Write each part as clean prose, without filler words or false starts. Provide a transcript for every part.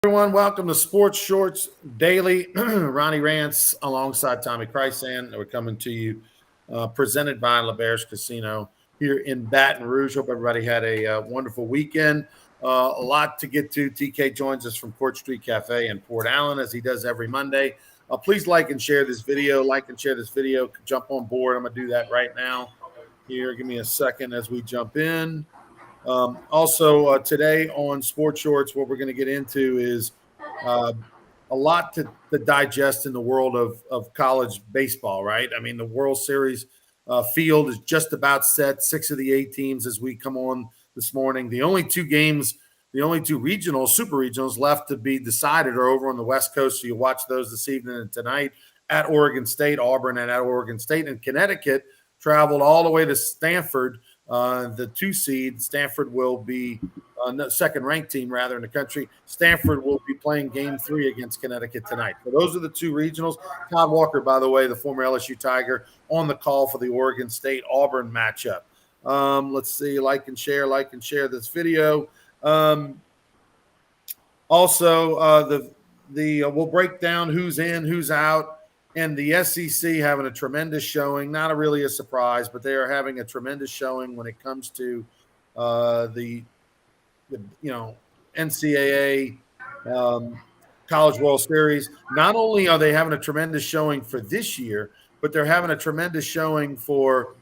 Everyone, welcome to Sports Shorts Daily. Ronnie Rance alongside Tommy Krysan. We're coming to you presented by LeBear's Casino here in Baton Rouge. Hope everybody had a wonderful weekend. A lot to get to. TK joins us from Court Street Cafe in Port Allen as he does every Monday. Please like and share this video. Like and share this video. Jump on board. I'm going to do that right now. Here, give me a second as we jump in. Also, today on Sports Shorts, what we're going to get into is a lot to digest in the world of college baseball, right? I mean, the World Series field is just about set. 6 of the 8 teams as we come on this morning. The only two regionals, super regionals left to be decided are over on the West Coast. So you'll watch those this evening and tonight at Oregon State, Auburn, and at Oregon State. And Connecticut traveled all the way to Stanford. The 2 seed, Stanford will be second-ranked team rather in the country. Stanford will be playing Game 3 against Connecticut tonight. So those are the 2 regionals. Todd Walker, by the way, the former LSU Tiger, on the call for the Oregon State-Auburn matchup. Let's see, like and share this video. Also, we'll break down who's in, who's out. And the SEC having a tremendous showing, not really a surprise, but they are having a tremendous showing when it comes to the NCAA College World Series. Not only are they having a tremendous showing for this year, but they're having a tremendous showing for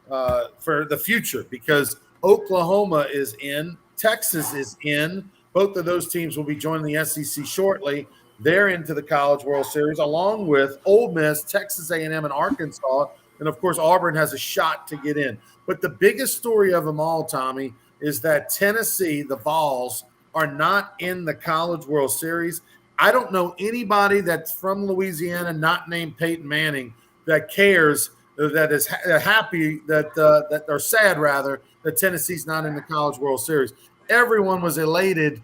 the future because Oklahoma is in, Texas is in. Both of those teams will be joining the SEC shortly. They're into the College World Series, along with Ole Miss, Texas A&M, and Arkansas. And, of course, Auburn has a shot to get in. But the biggest story of them all, Tommy, is that Tennessee, the Vols, are not in the College World Series. I don't know anybody that's from Louisiana, not named Peyton Manning, that cares, that is happy, that are sad, rather, that Tennessee's not in the College World Series. Everyone was elated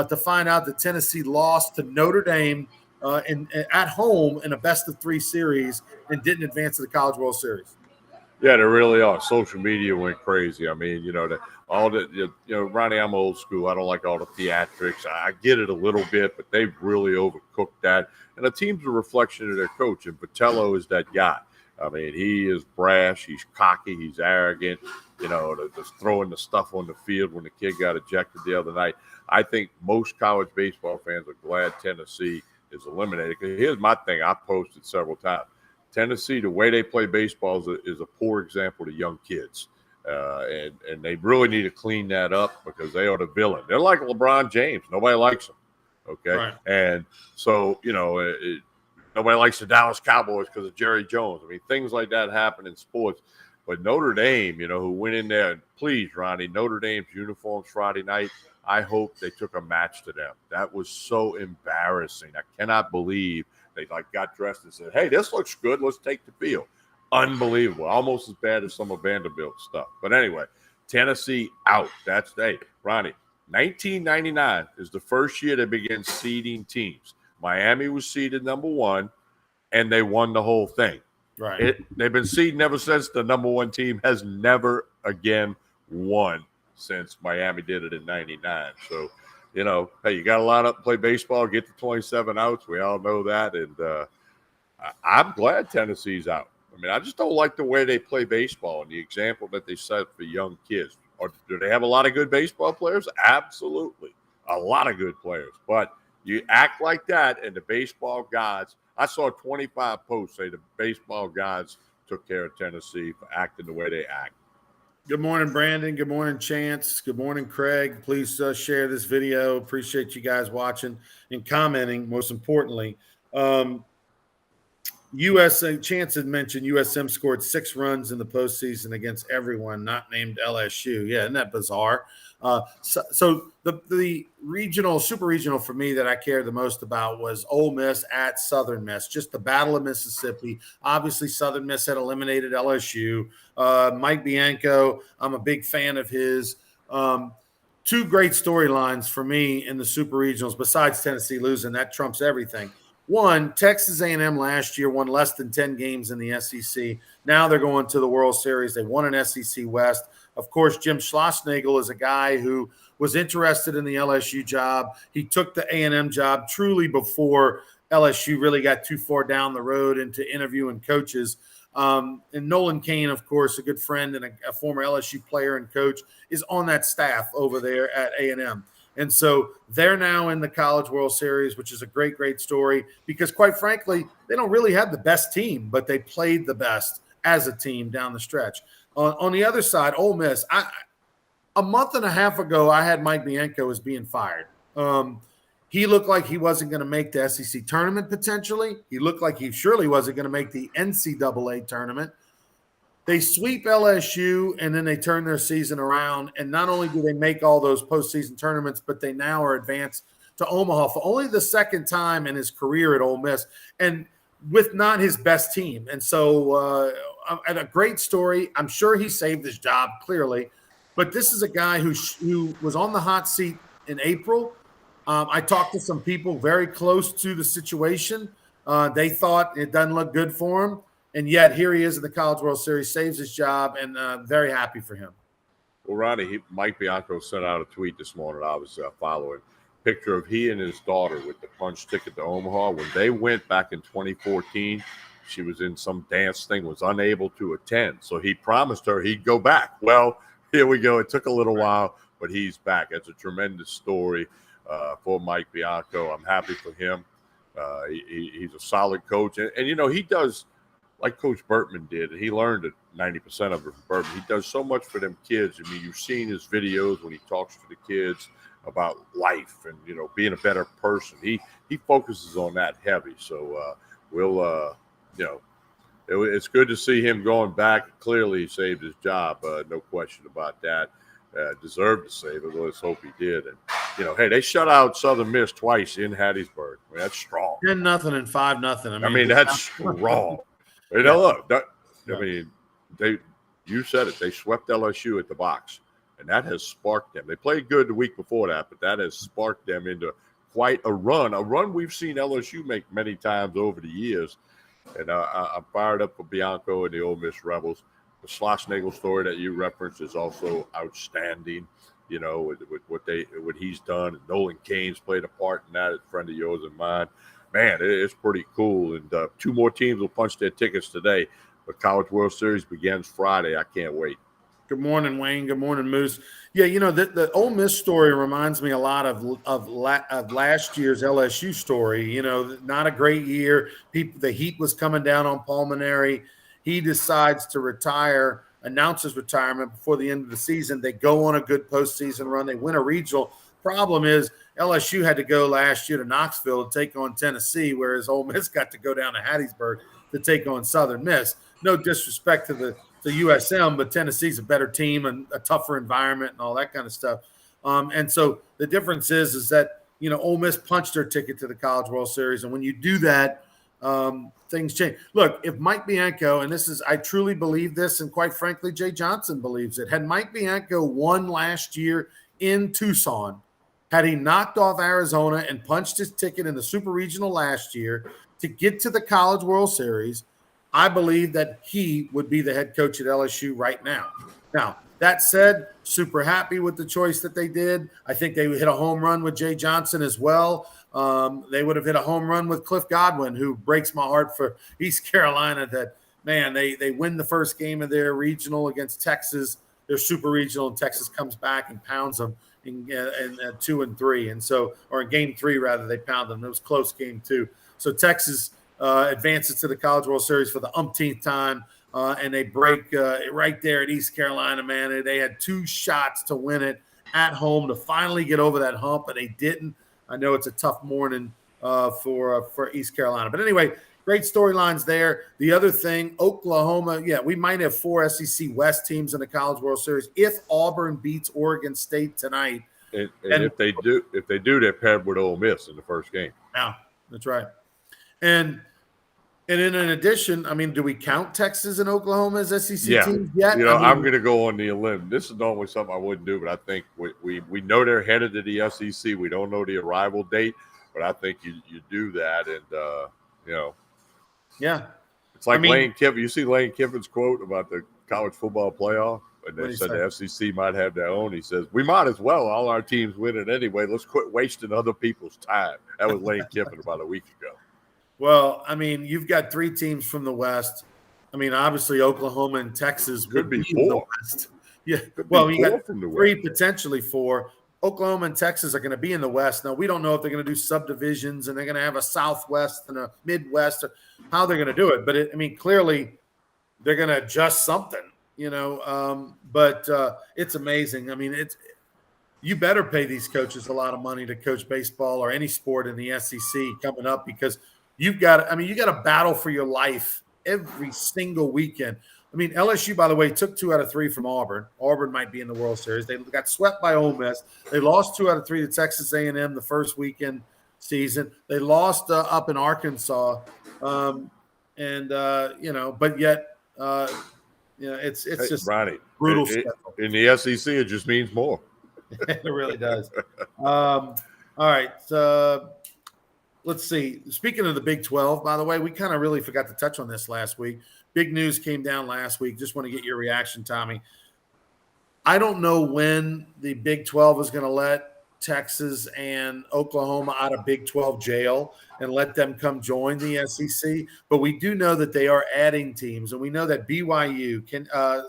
to find out that Tennessee lost to Notre Dame at home in a best-of-3 series and didn't advance to the College World Series. Yeah, they really are. Social media went crazy. I mean, Ronnie, I'm old school. I don't like all the theatrics. I get it a little bit, but they've really overcooked that. And the team's a reflection of their coach, and Patello is that guy. I mean, he is brash. He's cocky. He's arrogant. Just throwing the stuff on the field when the kid got ejected the other night. I think most college baseball fans are glad Tennessee is eliminated. Because here's my thing. I posted several times. Tennessee, the way they play baseball is a poor example to young kids. And they really need to clean that up because they are the villain. They're like LeBron James. Nobody likes them. Okay? Right. And so, nobody likes the Dallas Cowboys because of Jerry Jones. I mean, things like that happen in sports. But Notre Dame, who went in there, and please, Ronnie, Notre Dame's uniforms Friday night, I hope they took a match to them. That was so embarrassing. I cannot believe they got dressed and said, hey, this looks good. Let's take the field. Unbelievable. Almost as bad as some of Vanderbilt's stuff. But anyway, Tennessee out. Ronnie, 1999 is the first year they began seeding teams. Miami was seeded number 1, and they won the whole thing. Right. They've been seeding ever since. The number 1 team has never again won since Miami did it in 99. So, hey, you got to line up, play baseball, get the 27 outs. We all know that. And I'm glad Tennessee's out. I mean, I just don't like the way they play baseball and the example that they set for young kids. Or do they have a lot of good baseball players? Absolutely. A lot of good players. But you act like that, and the baseball gods, I saw 25 posts say the baseball gods took care of Tennessee for acting the way they act. Good morning, Brandon. Good morning, Chance. Good morning, Craig. Please share this video. Appreciate you guys watching and commenting, most importantly. Chance had mentioned USM scored 6 runs in the postseason against everyone not named LSU. Yeah, isn't that bizarre? So the regional, super regional for me that I cared the most about was Ole Miss at Southern Miss, just the Battle of Mississippi. Obviously, Southern Miss had eliminated LSU. Mike Bianco, I'm a big fan of his. 2 great storylines for me in the super regionals besides Tennessee losing. That trumps everything. One, Texas A&M last year won less than 10 games in the SEC. Now they're going to the World Series. They won an SEC West. Of course, Jim Schlossnagle is a guy who was interested in the LSU job. He took the A&M job truly before LSU really got too far down the road into interviewing coaches. And Nolan Cain, of course, a good friend and a former LSU player and coach, is on that staff over there at A&M. And so they're now in the College World Series, which is a great, great story because, quite frankly, they don't really have the best team, but they played the best as a team down the stretch. On the other side, Ole Miss, a month and a half ago, I had Mike Bianco as being fired. He looked like he wasn't going to make the SEC tournament potentially. He looked like he surely wasn't going to make the NCAA tournament. They sweep LSU, and then they turn their season around. And not only do they make all those postseason tournaments, but they now are advanced to Omaha for only the second time in his career at Ole Miss, and with not his best team. And so a great story. I'm sure he saved his job, clearly. But this is a guy who was on the hot seat in April. I talked to some people very close to the situation. They thought it doesn't look good for him. And yet here he is in the College World Series, saves his job, and very happy for him. Well, Ronnie, Mike Bianco sent out a tweet this morning. I was following. Picture of he and his daughter with the punch ticket to Omaha. When they went back in 2014, she was in some dance thing, was unable to attend. So he promised her he'd go back. Well, here we go. It took a little while, but he's back. It's a tremendous story for Mike Bianco. I'm happy for him. He's a solid coach. And, he does – like Coach Burtman did, he learned it 90% of it from Burtman. He does so much for them kids. I mean, you've seen his videos when he talks to the kids about life and, being a better person. He focuses on that heavy. So it's good to see him going back. Clearly, he saved his job. No question about that. Deserved to save it. Let's hope he did. And, hey, they shut out Southern Miss twice in Hattiesburg. I mean, that's strong. 10-0 and 5-0. I mean, that's strong. Look, you said it. They swept LSU at the box, and that has sparked them. They played good the week before that, but that has sparked them into quite a run we've seen LSU make many times over the years. And I'm fired up for Bianco and the Ole Miss Rebels. The Schlossnagle story that you referenced is also outstanding, with what he's done. And Nolan Cain's played a part in that, a friend of yours and mine. Man, it's pretty cool. And two more teams will punch their tickets today. The College World Series begins Friday. I can't wait. Good morning, Wayne. Good morning, Moose. Yeah, the Ole Miss story reminds me a lot of last year's LSU story. Not a great year. The heat was coming down on Pulmonary. He decides to retire, announces retirement before the end of the season. They go on a good postseason run. They win a regional. Problem is, LSU had to go last year to Knoxville to take on Tennessee, whereas Ole Miss got to go down to Hattiesburg to take on Southern Miss. No disrespect to the USM, but Tennessee's a better team and a tougher environment and all that kind of stuff. And so the difference is that, Ole Miss punched their ticket to the College World Series. And when you do that, things change. Look, if Mike Bianco, and I truly believe this, and quite frankly, Jay Johnson believes it, had Mike Bianco won last year in Tucson, had he knocked off Arizona and punched his ticket in the Super Regional last year to get to the College World Series, I believe that he would be the head coach at LSU right now. Now, that said, super happy with the choice that they did. I think they hit a home run with Jay Johnson as well. They would have hit a home run with Cliff Godwin, who breaks my heart for East Carolina. That, man, they win the first game of their regional against Texas. Their Super Regional, and Texas comes back and pounds them in 2 and 3. And so, or in game 3, rather, they pound them. It was close game 2. So Texas advances to the College World Series for the umpteenth time, and they break right there at East Carolina, man. They had 2 shots to win it at home to finally get over that hump, and they didn't. I know it's a tough morning for East Carolina. But anyway, great storylines there. The other thing, Oklahoma, we might have 4 SEC West teams in the College World Series if Auburn beats Oregon State tonight. And if they do, they're paired with Ole Miss in the first game. Yeah, that's right. And in addition, I mean, do we count Texas and Oklahoma as SEC teams yet? I'm going to go on the limb. This is normally something I wouldn't do, but I think we know they're headed to the SEC. We don't know the arrival date, but I think you do that, and yeah, it's like Lane Kiffin. You see Lane Kiffin's quote about the college football playoff. And What they do you said say? the FCC might have their own. He says, we might as well. All our teams win it anyway. Let's quit wasting other people's time. That was Lane Kiffin about a week ago. Well, I mean, you've got 3 teams from the West. I mean, obviously Oklahoma and Texas Could would be in the 4. West. Yeah. Could Well, be you got 4 from the 3, West. potentially 4. Oklahoma and Texas are going to be in the West. Now, we don't know if they're going to do subdivisions and they're going to have a Southwest and a Midwest, or how they're going to do it. But clearly they're going to adjust something, but it's amazing. I mean, you better pay these coaches a lot of money to coach baseball or any sport in the SEC coming up, because you got to battle for your life every single weekend. I mean, LSU, by the way, took 2 out of 3 from Auburn. Auburn might be in the World Series. They got swept by Ole Miss. They lost 2 out of 3 to Texas A&M the first weekend season. They lost up in Arkansas, but yet, it's just Ronnie, brutal stuff. in the SEC, it just means more. It really does. All right. Let's see. Speaking of the Big 12, by the way, we kind of really forgot to touch on this last week. Big news came down last week. Just want to get your reaction, Tommy. I don't know when the Big 12 is going to let Texas and Oklahoma out of Big 12 jail and let them come join the SEC. But we do know that they are adding teams, and we know that BYU,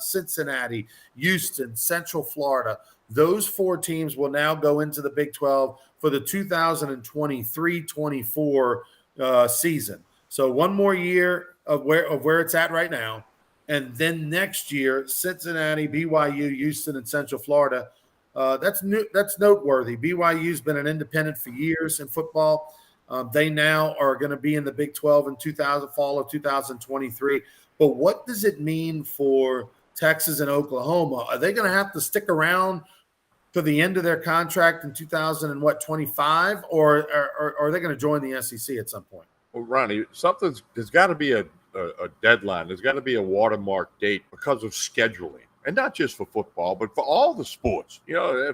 Cincinnati, Houston, Central Florida, those 4 teams will now go into the Big 12 for the 2023-24 season. So one more year of where it's at right now, and then next year, Cincinnati, BYU, Houston, and Central Florida. That's noteworthy. BYU's been an independent for years in football. They now are going to be in the Big 12 in fall of 2023. But what does it mean for Texas and Oklahoma? Are they going to have to stick around to the end of their contract in 2025, or are they going to join the SEC at some point? Well, Ronnie, there's got to be a deadline. There's got to be a watermark date because of scheduling. And not just for football, but for all the sports,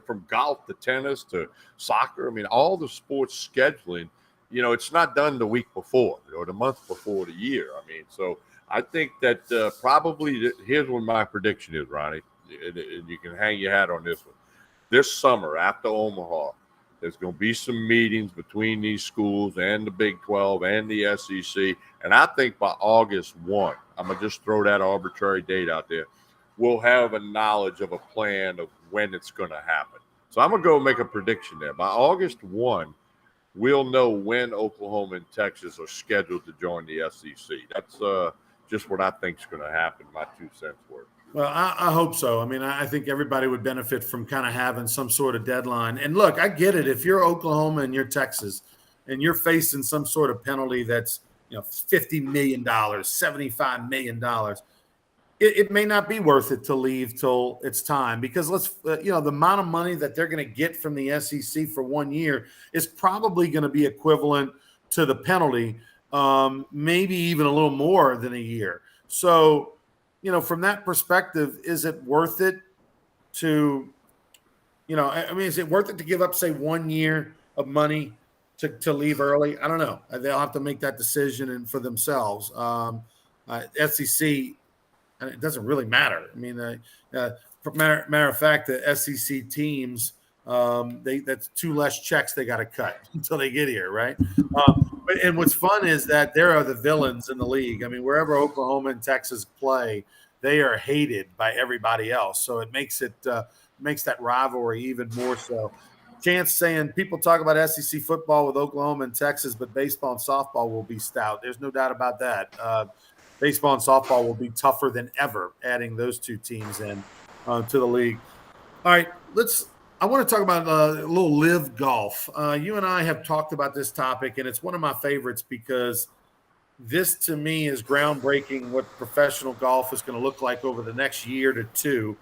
from golf to tennis to soccer. I mean, all the sports scheduling, it's not done the week before or the month before the year. I mean, so I think that probably here's what my prediction is, Ronnie, and you can hang your hat on this one. This summer after Omaha, there's going to be some meetings between these schools and the Big 12 and the SEC. And I think by August 1, I'm going to just throw that arbitrary date out there, we'll have a knowledge of a plan of when it's going to happen. So I'm going to go make a prediction there. By August 1, we'll know when Oklahoma and Texas are scheduled to join the SEC. That's just what I think is going to happen, my 2 cents worth. Well, I hope so. I mean, I think everybody would benefit from kind of having some sort of deadline. And look, I get it. If you're Oklahoma and you're Texas and you're facing some sort of penalty that's, $50 million, $75 million, it may not be worth it to leave till it's time, because the amount of money that they're going to get from the SEC for 1 year is probably going to be equivalent to the penalty, maybe even a little more than a year. So, from that perspective, is it worth it to, is it worth it to give up, say, 1 year of money to leave early? I don't know. They'll have to make that decision for themselves. SEC, it doesn't really matter. I mean, matter of fact, the SEC teams, that's 2 less checks they got to cut until they get here, right? And what's fun is that there are the villains in the league. I mean, wherever Oklahoma and Texas play, they are hated by everybody else. So it makes that rivalry even more so. Chance saying people talk about SEC football with Oklahoma and Texas, but baseball and softball will be stout. There's no doubt about that. Baseball and softball will be tougher than ever, adding those 2 teams in to the league. All right, I want to talk about a little live golf. You and I have talked about this topic, and it's one of my favorites because this, to me, is groundbreaking what professional golf is going to look like over the next year to 2.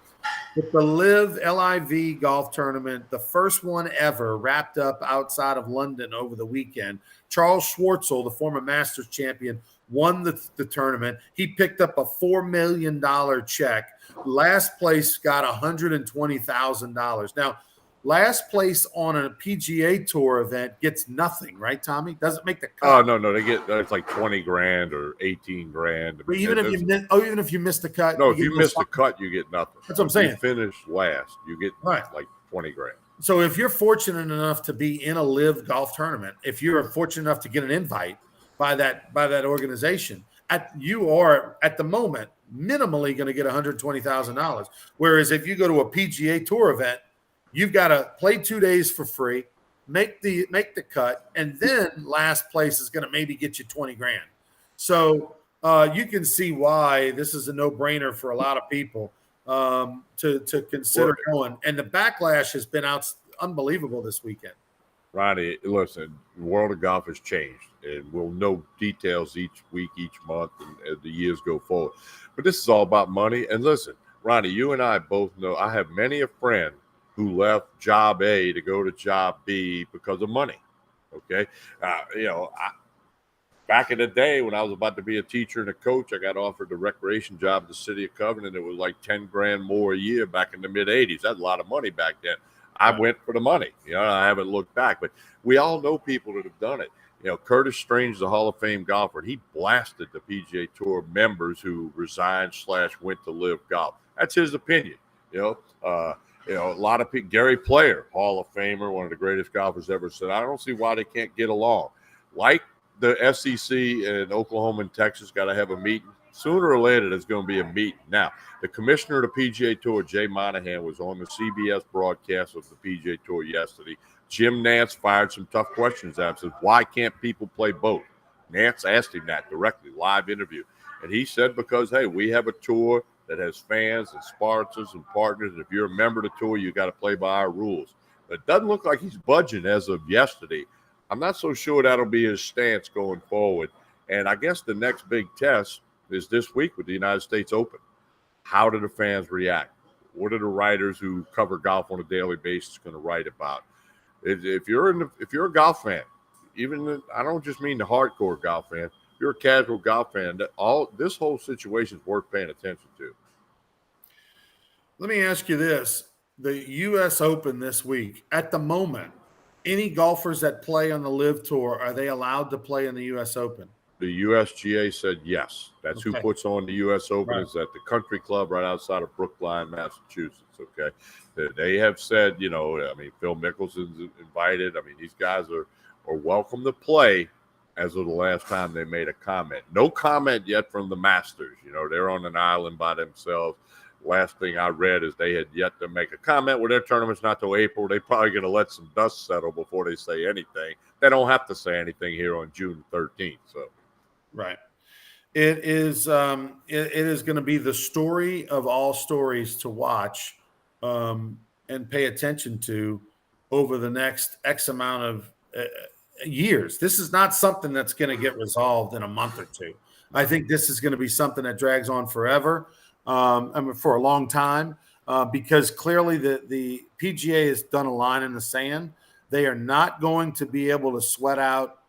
With the LIV golf tournament, the first one ever, wrapped up outside of London over the weekend. Charles Schwartzel, the former Masters champion, won the tournament. He picked up a $4 million check. Last place got $120,000. Now, last place on a PGA Tour event gets nothing, right, Tommy? Doesn't make the Oh cut. no, they get it's like 20 grand or 18 grand. I But mean, even if you miss the cut, no, you if get a you little miss the something. cut, you get nothing. That's what I'm If you saying. finish last, you get Right. like 20 grand. So if you're fortunate enough to be in a live golf tournament, if you're fortunate enough to get an invite by that organization, you are at the moment minimally going to get $120,000. Whereas if you go to a PGA Tour event, you've got to play 2 days for free, make the cut, and then last place is going to maybe get you 20 grand. So you can see why this is a no-brainer for a lot of people to consider going. And the backlash has been unbelievable this weekend. Ronnie, listen, the world of golf has changed, and we'll know details each week, each month, and as the years go forward. But this is all about money. And listen, Ronnie, you and I both know I have many a friend who left job A to go to job B because of money. Okay. Back in the day when I was about to be a teacher and a coach, I got offered the recreation job at the city of Covenant. It was like 10 grand more a year back in the mid 80s. That's a lot of money back then. I went for the money. I haven't looked back, but we all know people that have done it. Curtis Strange is a Hall of Fame golfer. He blasted the PGA Tour members who resigned / went to live golf. That's his opinion. A lot of people. Gary Player, Hall of Famer, one of the greatest golfers ever, said, "I don't see why they can't get along." Like the SEC and Oklahoma and Texas got to have a meeting. Sooner or later, there's going to be a meeting. Now, the commissioner of the PGA Tour, Jay Monahan, was on the CBS broadcast of the PGA Tour yesterday. Jim Nantz fired some tough questions at him. Said, "Why can't people play both?" Nantz asked him that directly, live interview. And he said, because, hey, we have a tour that has fans and sponsors and partners. And if you're a member of the tour, you got to play by our rules. But it doesn't look like he's budging as of yesterday. I'm not so sure that'll be his stance going forward. And I guess the next big test is this week with the United States Open. How do the fans react? What are the writers who cover golf on a daily basis going to write about? If you're a golf fan, I don't just mean the hardcore golf fan. If you're a casual golf fan, this whole situation is worth paying attention to. Let me ask you this: the U.S. Open this week, at the moment, any golfers that play on the Live Tour, are they allowed to play in the U.S. Open? The USGA said yes. That's who puts on the U.S. Open. Right. Is at the country club right outside of Brookline, Massachusetts. Okay. They have said, Phil Mickelson's invited. These guys are welcome to play as of the last time they made a comment. No comment yet from the Masters. They're on an island by themselves. Last thing I read is they had yet to make a comment. Well, their tournament's not till April. They're probably going to let some dust settle before they say anything. They don't have to say anything here on June 13th. So, right. It is going to be the story of all stories to watch and pay attention to over the next X amount of years. This is not something that's going to get resolved in a month or two. I think this is going to be something that drags on forever. For a long time, because clearly the PGA has done a line in the sand. They are not going to be able to sweat out.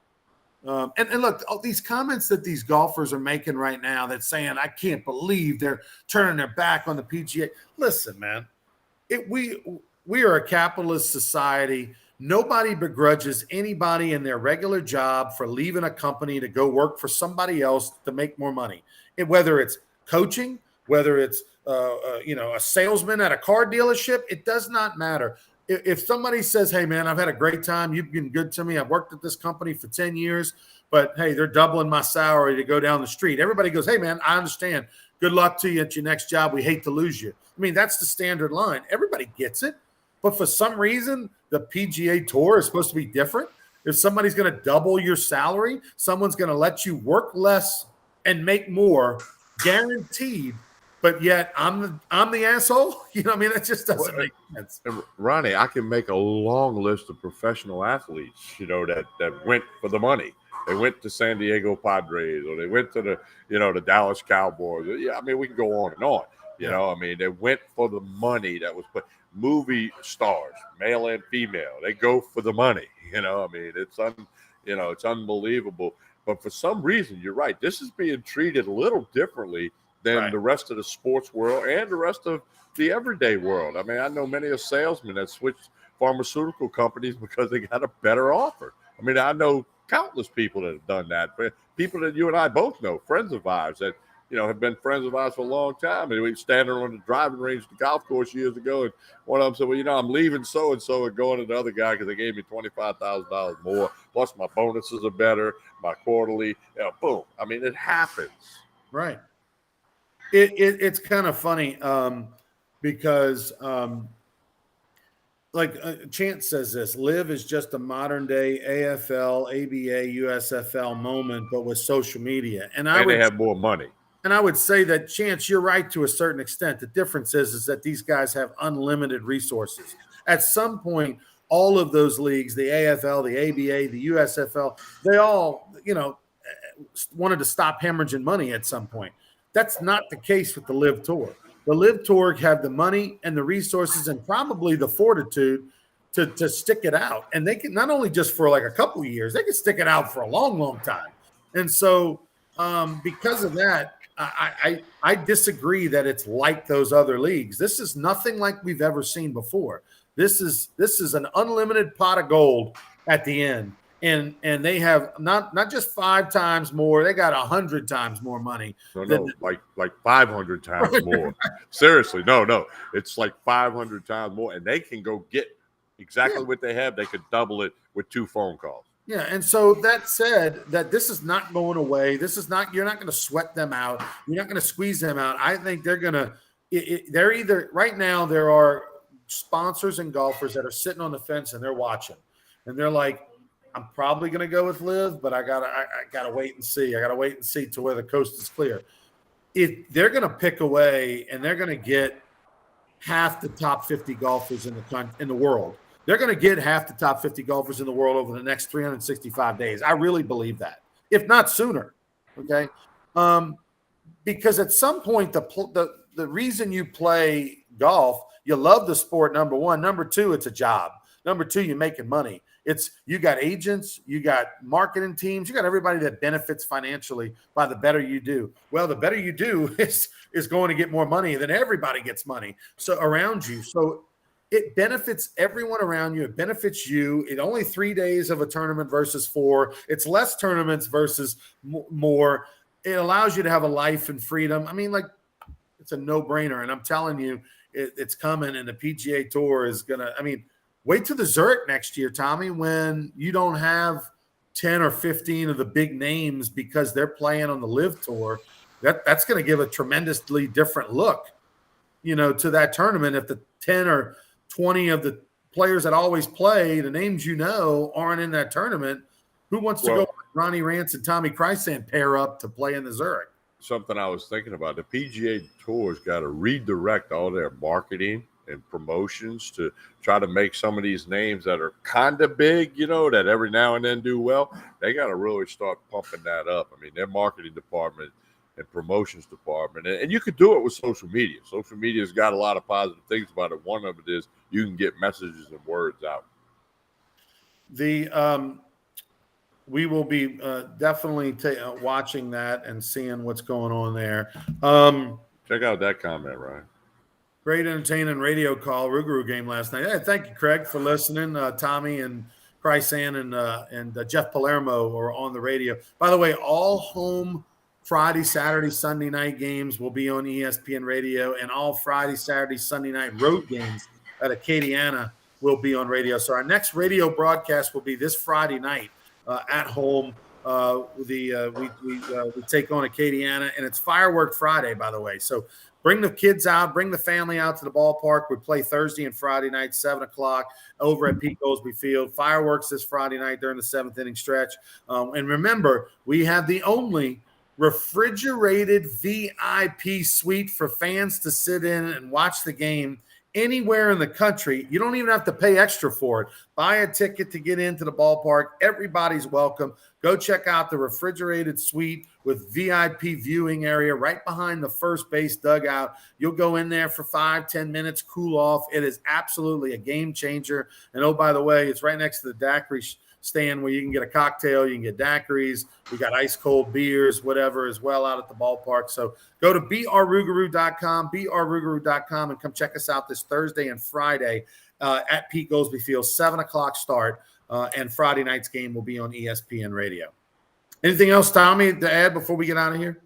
And look, all these comments that these golfers are making right now that's saying, "I can't believe they're turning their back on the PGA." Listen, man, we are a capitalist society. Nobody begrudges anybody in their regular job for leaving a company to go work for somebody else to make more money. And whether it's coaching, whether it's a salesman at a car dealership, it does not matter. If somebody says, "Hey man, I've had a great time. You've been good to me. I've worked at this company for 10 years, but hey, they're doubling my salary to go down the street." Everybody goes, "Hey man, I understand. Good luck to you at your next job. We hate to lose you." That's the standard line. Everybody gets it. But for some reason, the PGA Tour is supposed to be different. If somebody's going to double your salary, someone's going to let you work less and make more, guaranteed. But yet I'm the asshole. That just doesn't make sense. Ronnie, I can make a long list of professional athletes, that went for the money. They went to San Diego Padres, or they went to the Dallas Cowboys. Yeah, we can go on and on. They went for the money that was put. Movie stars, male and female, they go for the money. It's unbelievable. But for some reason, you're right. This is being treated a little differently than the rest of the sports world and the rest of the everyday world. I know many a salesman that switched pharmaceutical companies because they got a better offer. I mean, I know countless people that have done that, but people that you and I both know, friends of ours that, have been friends of ours for a long time. And we were standing on the driving range at the golf course years ago, and one of them said, well, I'm leaving so-and-so and going to the other guy because they gave me $25,000 more, plus my bonuses are better, my quarterly, boom. I mean, it happens. Right. It's kind of funny because Chance says this, Live is just a modern day AFL, ABA, USFL moment, but with social media. And they have more money. And I would say that, Chance, you're right to a certain extent. The difference is that these guys have unlimited resources. At some point, all of those leagues, the AFL, the ABA, the USFL, they all, wanted to stop hemorrhaging money at some point. That's not the case with the Live Tour. The Live Tour have the money and the resources and probably the fortitude to stick it out. And they can not only just for like a couple of years, they can stick it out for a long, long time. And so because of that, I disagree that it's like those other leagues. This is nothing like we've ever seen before. This is an unlimited pot of gold at the end. And they have not just 5 times more, they got 100 times more money. Like 500 times more. Seriously, no. It's like 500 times more, and they can go get exactly what they have. They could double it with 2 phone calls. Yeah, and so that said, that this is not going away. This is not, you're not going to sweat them out. You're not going to squeeze them out. I think they're going to, they're either, right now there are sponsors and golfers that are sitting on the fence and they're watching. And they're like, I'm probably going to go with Live, but I gotta wait and see. I got to wait and see to where the coast is clear. If they're going to pick away and they're going to get half the top 50 golfers in the world. They're going to get half the top 50 golfers in the world over the next 365 days. I really believe that, if not sooner. Okay. Because at some point, the reason you play golf, you love the sport, number one. Number two, it's a job. Number two, you're making money. You got agents, you got marketing teams, you got everybody that benefits financially by the better you do. Well, the better you do is going to get more money, then everybody gets money. So around you. So it benefits everyone around you. It benefits you. It's only 3 days of a tournament versus 4. It's less tournaments versus more. It allows you to have a life and freedom. I mean, it's a no-brainer. And I'm telling you, it's coming. And the PGA Tour is going to, wait till the Zurich next year, Tommy, when you don't have 10 or 15 of the big names because they're playing on the Live Tour. That's going to give a tremendously different look, to that tournament. If the 10 or 20 of the players that always play, the names aren't in that tournament, who wants to go with Ronnie Rance and Tommy Chrysan pair up to play in the Zurich? Something I was thinking about, the PGA Tour's got to redirect all their marketing and promotions to try to make some of these names that are kind of big, that every now and then do well. They got to really start pumping that up. Their marketing department and promotions department, and you could do it with social media. Social media's got a lot of positive things about it. One of it is you can get messages and words out. We will be definitely watching that and seeing what's going on there. Check out that comment, Ryan. Great entertaining radio call, Rougarou game last night. Hey, thank you, Craig, for listening. Tommy and Chrysan and Jeff Palermo are on the radio. By the way, all home Friday, Saturday, Sunday night games will be on ESPN Radio, and all Friday, Saturday, Sunday night road games at Acadiana will be on radio. So our next radio broadcast will be this Friday night at home. We take on Acadiana, and it's Firework Friday, by the way. So bring the kids out, bring the family out to the ballpark. We play Thursday and Friday night, 7:00 over at Pete Goldsby Field. Fireworks this Friday night during the 7th inning stretch. And remember, we have the only refrigerated VIP suite for fans to sit in and watch the game anywhere in the country. You don't even have to pay extra for it. Buy a ticket to get into the ballpark. Everybody's welcome. Go check out the refrigerated suite with VIP viewing area right behind the first base dugout. You'll go in there for 5-10 minutes, cool off. It is absolutely a game changer. And oh, by the way, it's right next to the daiquiri stand where you can get a cocktail, you can get daiquiris. We got ice cold beers, whatever, as well out at the ballpark. So go to brrougarou.com, and come check us out this Thursday and Friday at Pete Goldsby Field, 7 o'clock start, and Friday night's game will be on ESPN Radio. Anything else, Tommy, to add before we get out of here?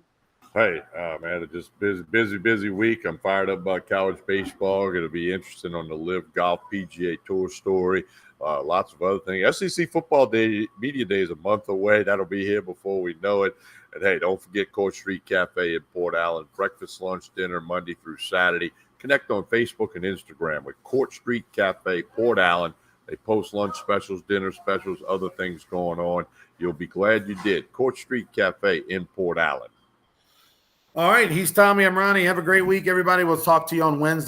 Hey, man, it's just busy week. I'm fired up about college baseball. Going to be interested on the Live Golf PGA Tour story. Lots of other things. SEC Football Day, Media Day is a month away. That'll be here before we know it. And, hey, don't forget Court Street Cafe in Port Allen. Breakfast, lunch, dinner, Monday through Saturday. Connect on Facebook and Instagram with Court Street Cafe, Port Allen. They post lunch specials, dinner specials, other things going on. You'll be glad you did. Court Street Cafe in Port Allen. All right. He's Tommy. I'm Ronnie. Have a great week, everybody. We'll talk to you on Wednesday.